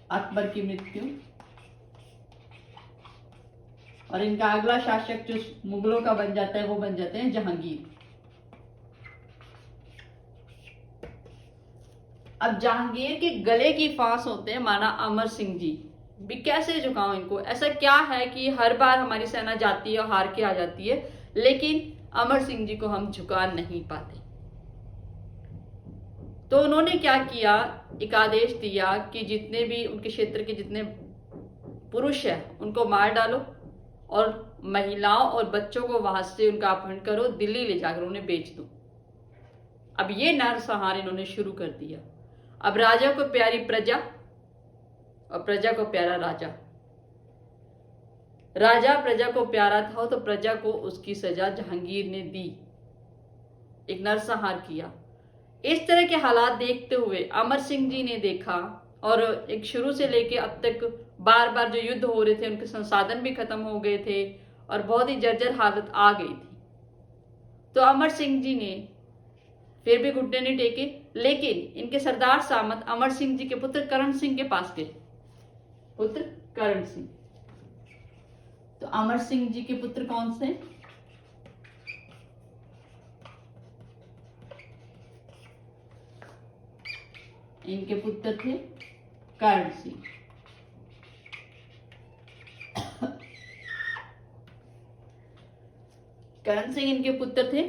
अकबर की मृत्यु, और इनका अगला शासक जो मुगलों का बन जाता है वो बन जाते हैं जहांगीर। अब जहांगीर के गले की फांस होते हैं माना अमर सिंह जी। भी कैसे झुकाऊं इनको, ऐसा क्या है कि हर बार हमारी सेना जाती है और हार के आ जाती है, लेकिन अमर सिंह जी को हम झुका नहीं पाते। तो उन्होंने क्या किया, एक आदेश दिया कि जितने भी उनके क्षेत्र के जितने पुरुष हैं उनको मार डालो, और महिलाओं और बच्चों को वहां से उनका अपहरण करो, दिल्ली ले जाकर उन्हें बेच दो। अब ये नरसंहार इन्होंने शुरू कर दिया। अब राजा को प्यारी प्रजा और प्रजा को प्यारा राजा। राजा प्रजा को प्यारा था तो प्रजा को उसकी सजा जहांगीर ने दी, एक नरसंहार किया। इस तरह के हालात देखते हुए अमर सिंह जी ने देखा, और एक शुरू से लेके अब तक बार बार जो युद्ध हो रहे थे उनके संसाधन भी खत्म हो गए थे और बहुत ही जर्जर हालत आ गई थी। तो अमर सिंह जी ने फिर भी घुटने नहीं टेके, लेकिन इनके सरदार सामंत अमर सिंह जी के पुत्र करण सिंह के पास गए। पुत्र करण सिंह, तो अमर सिंह जी के पुत्र कौन से? इनके पुत्र थे करण सिंह। करण सिंह इनके पुत्र थे।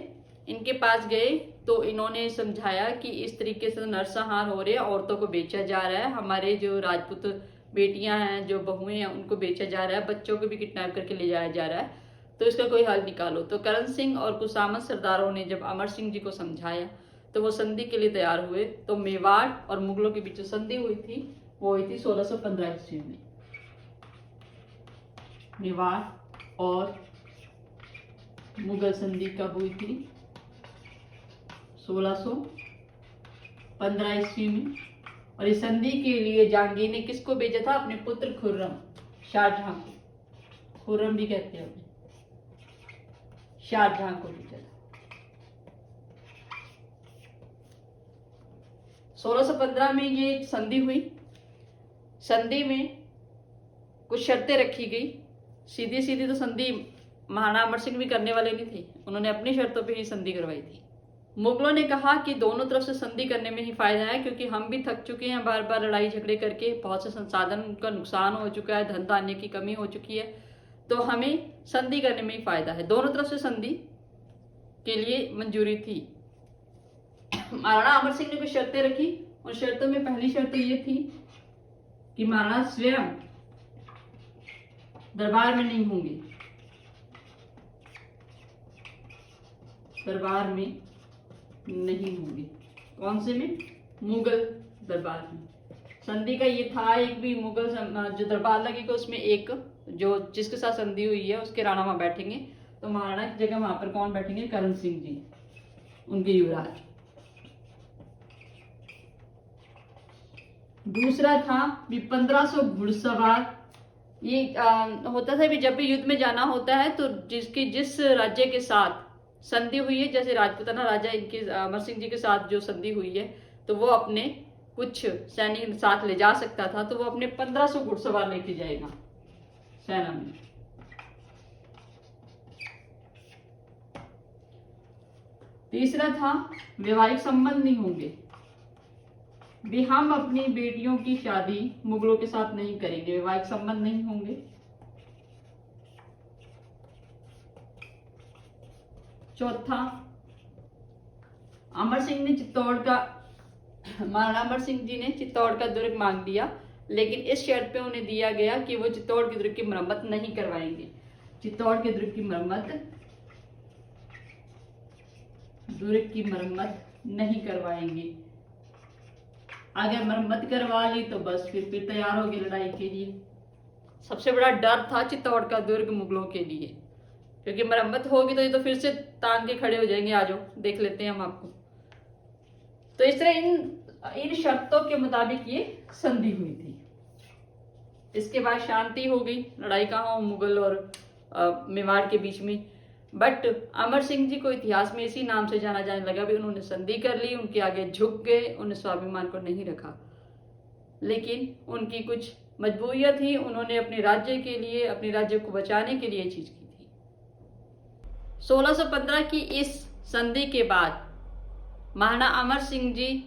इनके पास गए तो इन्होंने समझाया कि इस तरीके से नरसंहार हो रहे हैं, औरतों को बेचा जा रहा है, हमारे जो राजपूत बेटियां हैं, जो बहुएं हैं, उनको बेचा जा रहा है, बच्चों को भी किडनैप करके ले जाया जा रहा है, तो इसका कोई हल निकालो। तो करण सिंह और कुसामत सरदारों ने जब अमर सिंह जी को समझाया तो वो संधि के लिए तैयार हुए। तो मेवाड़ और मुगलों के बीच जो संधि हुई थी वो हुई थी 1615 ईस्वी में। मेवाड़ और मुगल संधि कब हुई थी? 1615 ईस्वी में। और इस संधि के लिए जहांगीर ने किसको भेजा था? अपने पुत्र खुर्रम, शाहजहां को। खुर्रम भी कहते हैं उन्हें, शाहजहां को भेजा था। 1615 में ये संधि हुई। संधि में कुछ शर्तें रखी गई। सीधी सीधी तो संधि महाराणा अमर सिंह भी करने वाले नहीं थे, उन्होंने अपनी शर्तों पे ही संधि करवाई थी। मुगलों ने कहा कि दोनों तरफ से संधि करने में ही फायदा है, क्योंकि हम भी थक चुके हैं बार बार लड़ाई झगड़े करके, बहुत से संसाधन का नुकसान हो चुका है, धन धान्य की कमी हो चुकी है, तो हमें संधि करने में ही फायदा है। दोनों तरफ से संधि के लिए मंजूरी थी। महाराणा अमर सिंह ने कुछ शर्तें रखी। उन शर्तों में पहली शर्त ये थी कि महाराणा स्वयं दरबार में नहीं होंगे, दरबार में नहीं होंगे। कौन से में? मुगल दरबार में। संधि का ये था, एक भी मुगल जो दरबार लगेगा उसमें एक जो जिसके साथ संधि हुई है उसके राणा वहां बैठेंगे। तो महाराणा की जगह वहां पर कौन बैठेंगे? करण सिंह जी, उनके युवराज। दूसरा था भी 1500 घुड़सवार। ये होता था भी जब भी युद्ध में जाना होता है तो जिस राज्य के साथ संधि हुई है, जैसे राजपूताना राजा इनके अमर सिंह जी के साथ जो संधि हुई है, तो वो अपने कुछ सैनिक साथ ले जा सकता था, तो वो अपने 1500 घुड़सवार लेके जाएगा सेना में। तीसरा था वैवाहिक संबंध नहीं होंगे, भी हम अपनी बेटियों की शादी मुगलों के साथ नहीं करेंगे, वैवाहिक संबंध नहीं होंगे। चौथा, अमर सिंह ने चित्तौड़ का महाराणा अमर सिंह जी ने चित्तौड़ का दुर्ग मांग लिया, लेकिन इस शर्त पे उन्हें दिया गया कि वो चित्तौड़ के दुर्ग की मरम्मत नहीं करवाएंगे। चित्तौड़ के दुर्ग की मरम्मत नहीं करवाएंगे। अगर मरम्मत करवा ली तो बस फिर तैयार हो गए लड़ाई के लिए। सबसे बड़ा डर था चित्तौड़ का दुर्ग मुगलों के लिए, क्योंकि मरम्मत होगी तो ये तो फिर से तान के खड़े हो जाएंगे, आ जाओ देख लेते हैं हम आपको। तो इस तरह इन शर्तों के मुताबिक ये संधि हुई थी। इसके बाद शांति हो गई, लड़ाई कहाँ हो मुगल और मेवाड़ के बीच में। बट अमर सिंह जी को इतिहास में इसी नाम से जाना जाने लगा भी उन्होंने संधि कर ली, उनके आगे झुक गए, उन्हें स्वाभिमान को नहीं रखा। लेकिन उनकी कुछ मजबूरियां थी, उन्होंने अपने राज्य के लिए, अपने राज्य को बचाने के लिए ये चीज की थी। 1615 की इस संधि के बाद महाराणा अमर सिंह जी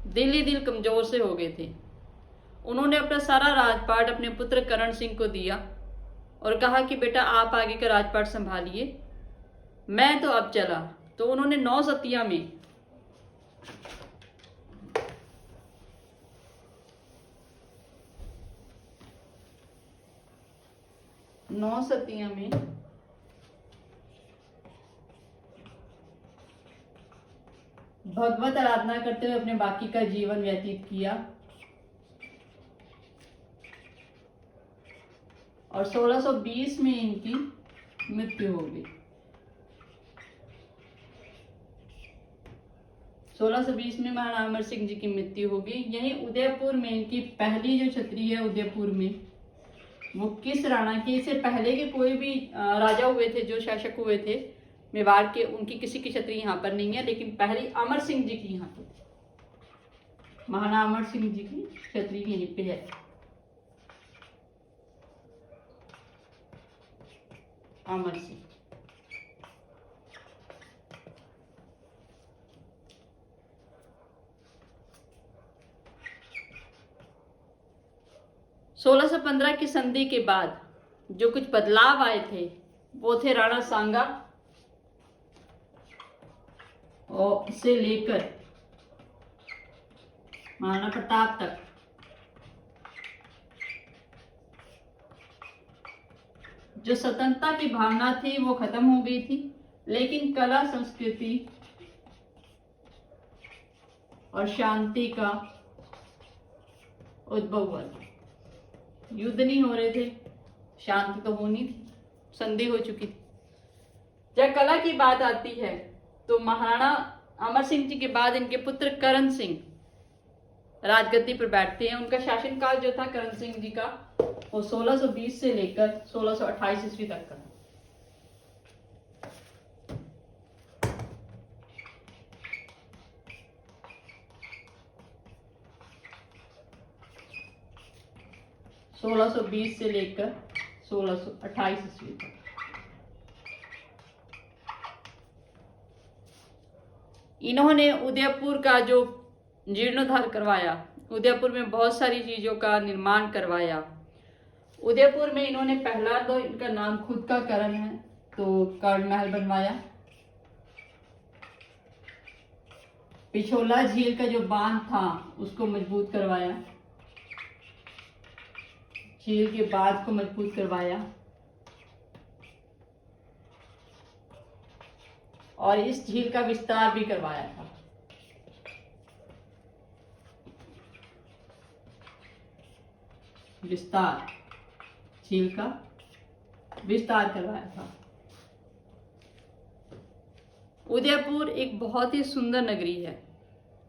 दिल कमजोर से हो गए थे। उन्होंने अपना सारा राजपाट अपने पुत्र करण सिंह को दिया और कहा कि बेटा आप आगे का राजपाट संभालिए, मैं तो अब चला। तो उन्होंने 9 सतिया में भगवत आराधना करते हुए अपने बाकी का जीवन व्यतीत किया और 1620 में इनकी मृत्यु हो गई। 1620 में महाराणा अमर सिंह जी की मृत्यु हो गई। यहीं उदयपुर में इनकी पहली जो छतरी है उदयपुर में, वो किस राणा की, इससे पहले के कोई भी राजा हुए थे, जो शासक हुए थे मेवाड़ के, उनकी किसी की छतरी यहाँ पर नहीं है, लेकिन पहली अमर सिंह जी की यहाँ पर, महाराणा अमर सिंह जी की छतरी यहीं पे है। अमर सिंह 1615 की संधि के बाद जो कुछ बदलाव आए थे वो थे राणा सांगा और से लेकर महाराणा प्रताप तक। जो स्वतंत्रता की भावना थी वो खत्म हो गई थी, लेकिन कला संस्कृति और शांति का उद्भव हुआ था। युद्ध नहीं हो रहे थे, शांति तो होनी थी, संधि हो चुकी थी। जब कला की बात आती है तो महाराणा अमर सिंह जी के बाद इनके पुत्र करण सिंह राजगद्दी पर बैठते हैं। उनका शासनकाल जो था करण सिंह जी का, वो 1620 से लेकर 1628 ईस्वी तक का। सोलह सौ 20 से लेकर 1628 ईस्वी तक। इन्होंने उदयपुर का जो जीर्णोद्धार करवाया, उदयपुर में बहुत सारी चीजों का निर्माण करवाया। उदयपुर में इन्होंने पहला तो, इनका नाम खुद का करण है, तो कर्ण महल बनवाया। पिछोला झील का जो बांध था उसको मजबूत करवाया, झील के बांध को मजबूत करवाया और इस झील का विस्तार भी करवाया था। विस्तार, झील का विस्तार करवाया था। उदयपुर एक बहुत ही सुंदर नगरी है।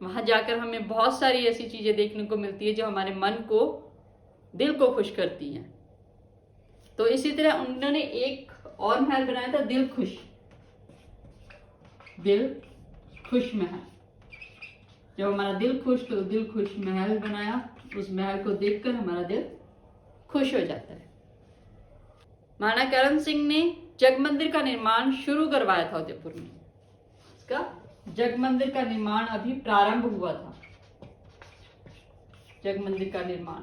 वहां जाकर हमें बहुत सारी ऐसी चीजें देखने को मिलती है जो हमारे मन को, दिल को खुश करती हैं। तो इसी तरह उन्होंने एक और महल बनाया था, दिल खुश महल। जब हमारा दिल खुश, तो दिल खुश महल बनाया। उस महल को देखकर हमारा दिल खुश हो जाता है। महाराणा करण सिंह ने जग मंदिर का निर्माण शुरू करवाया था उदयपुर में। इसका जग मंदिर का निर्माण अभी प्रारंभ हुआ था। जग मंदिर का निर्माण,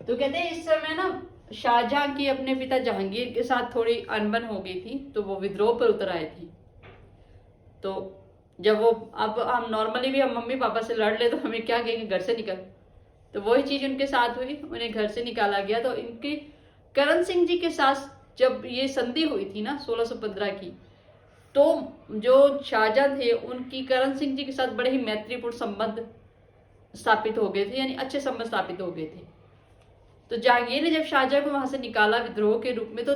तो कहते हैं इस समय ना शाहजहां की अपने पिता जहांगीर के साथ थोड़ी अनबन हो गई थी, तो वो विद्रोह पर उतर आए थे। तो जब वो, अब हम नॉर्मली भी हम मम्मी पापा से लड़ ले तो हमें क्या कहेंगे, घर से निकल, तो वही चीज उनके साथ हुई, उन्हें घर से निकाला गया। तो इनके करण सिंह जी के साथ जब ये संधि हुई थी ना 1615 की, तो जो शाहजहां थे उनकी करण सिंह जी के साथ बड़े ही मैत्रीपूर्ण संबंध स्थापित हो गए थे, यानी अच्छे संबंध स्थापित हो गए थे। तो जहांगीर ने जब शाहजहां को वहां से निकाला विद्रोह के रूप में, तो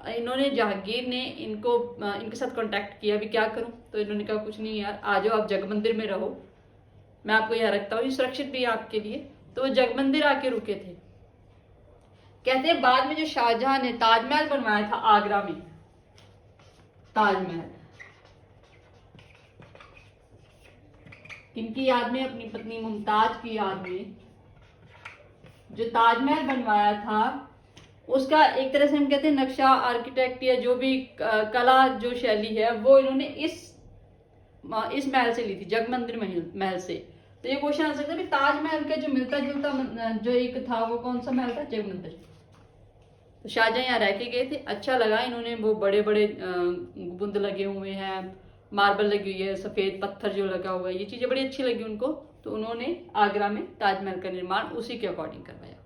इन्होंने, जहांगीर ने इनके साथ कांटेक्ट किया, भी क्या करूं, तो इन्होंने कहा कुछ नहीं यार, आ जाओ आप जग मंदिर में रहो, मैं आपको यहाँ रखता हूँ, ये सुरक्षित भी है आपके लिए। तो वो जग मंदिर आके रुके थे। कहते हैं बाद में जो शाहजहां ने ताजमहल बनवाया था आगरा में, किनकी याद में? अपनी पत्नी मुमताज की याद में जो ताजमहल बनवाया था, उसका एक तरह से हम कहते हैं नक्शा, आर्किटेक्ट या जो भी कला जो शैली है वो इन्होंने इस महल से ली थी, जगमंदिर महल से। तो ये क्वेश्चन आ सकता है कि ताजमहल का जो मिलता जुलता जो एक था वो कौन सा महल था? जगमंदिर। तो शाहजहां यहाँ रह के गए थे, अच्छा लगा इन्होंने, वो बड़े बड़े गुंबद लगे हुए हैं, मार्बल लगी हुई है, सफेद पत्थर जो लगा हुआ है, ये चीजें बड़ी अच्छी लगी उनको, तो उन्होंने आगरा में ताजमहल का निर्माण उसी के अकॉर्डिंग करवाया।